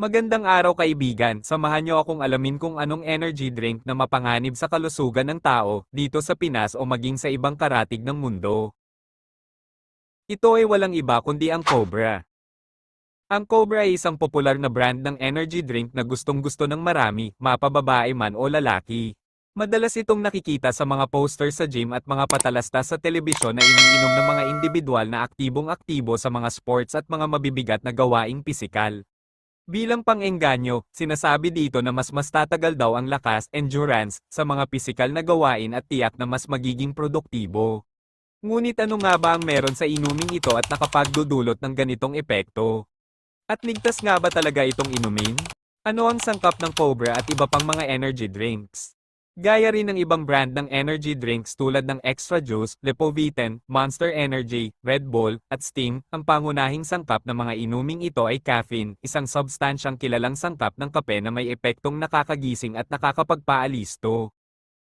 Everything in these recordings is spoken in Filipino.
Magandang araw kaibigan, samahan niyo akong alamin kung anong energy drink na mapanganib sa kalusugan ng tao, dito sa Pinas o maging sa ibang karatig ng mundo. Ito ay walang iba kundi ang Cobra. Ang Cobra ay isang popular na brand ng energy drink na gustong-gusto ng marami, mapababae man o lalaki. Madalas itong nakikita sa mga poster sa gym at mga patalasta sa telebisyon na iniinom ng mga individual na aktibong-aktibo sa mga sports at mga mabibigat na gawaing pisikal. Bilang pang-engganyo, sinasabi dito na mas tatagal daw ang lakas, endurance, sa mga pisikal na gawain at tiyak na mas magiging produktibo. Ngunit ano nga ba ang meron sa inuming ito at nakapagdudulot ng ganitong epekto? At ligtas nga ba talaga itong inumin? Ano ang sangkap ng Cobra at iba pang mga energy drinks? Gaya rin ng ibang brand ng energy drinks tulad ng Extra Juice, Lipovitan, Monster Energy, Red Bull, at Sting, ang pangunahing sangkap ng mga inuming ito ay caffeine, isang substansyang kilalang sangkap ng kape na may epektong nakakagising at nakakapagpaalisto.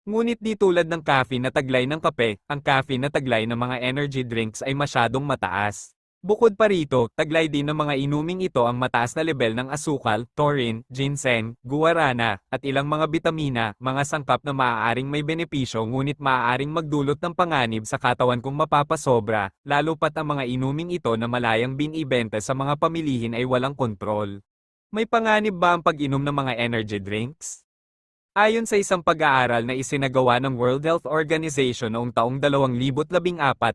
Ngunit di tulad ng caffeine na taglay ng kape, ang caffeine na taglay ng mga energy drinks ay masyadong mataas. Bukod pa rito, taglay din ng mga inuming ito ang mataas na lebel ng asukal, taurine, ginseng, guarana, at ilang mga bitamina, mga sangkap na maaaring may benepisyo ngunit maaaring magdulot ng panganib sa katawan kung mapapasobra, lalo pat ang mga inuming ito na malayang binibenta sa mga pamilihin ay walang kontrol. May panganib ba ang pag-inom ng mga energy drinks? Ayon sa isang pag-aaral na isinagawa ng World Health Organization noong taong 2014,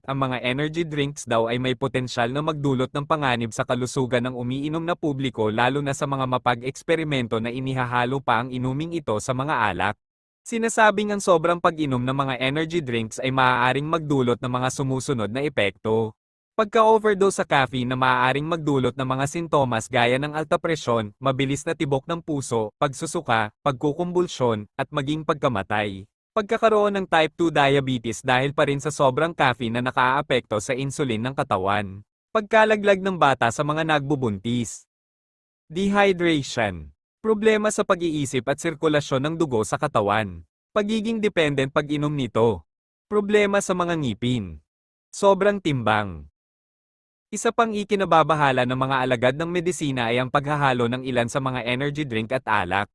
ang mga energy drinks daw ay may potensyal na magdulot ng panganib sa kalusugan ng umiinom na publiko lalo na sa mga mapag-eksperimento na inihahalo pa ang inuming ito sa mga alak. Sinasabing ang sobrang pag-inom ng mga energy drinks ay maaaring magdulot ng mga sumusunod na epekto. Pagka-overdose sa caffeine na maaaring magdulot ng mga sintomas gaya ng alta presyon, mabilis na tibok ng puso, pagsusuka, pagkukumbulsyon, at maging pagkamatay. Pagkakaroon ng type 2 diabetes dahil pa rin sa sobrang caffeine na nakaaapekto sa insulin ng katawan. Pagkalaglag ng bata sa mga nagbubuntis. Dehydration. Problema sa pag-iisip at sirkulasyon ng dugo sa katawan. Pagiging dependent pag-inom nito. Problema sa mga ngipin. Sobrang timbang. Isa pang ikinababahala ng mga alagad ng medisina ay ang paghahalo ng ilan sa mga energy drink at alak.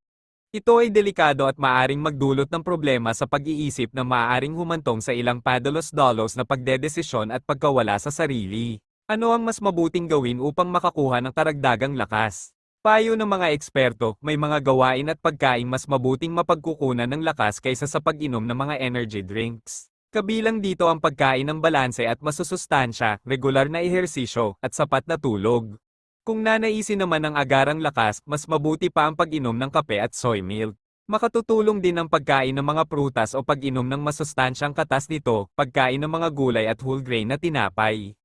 Ito ay delikado at maaring magdulot ng problema sa pag-iisip na maaring humantong sa ilang padalos-dalos na pagdedesisyon at pagkawala sa sarili. Ano ang mas mabuting gawin upang makakuha ng karagdagang lakas? Payo ng mga eksperto, may mga gawain at pagkain mas mabuting mapagkukunan ng lakas kaysa sa pag-inom ng mga energy drinks. Kabilang dito ang pagkain ng balanse at masusustansya, regular na ehersisyo, at sapat na tulog. Kung nanaisin naman ang agarang lakas, mas mabuti pa ang pag-inom ng kape at soy milk. Makatutulong din ang pagkain ng mga prutas o pag-inom ng masustansyang katas nito, pagkain ng mga gulay at whole grain na tinapay.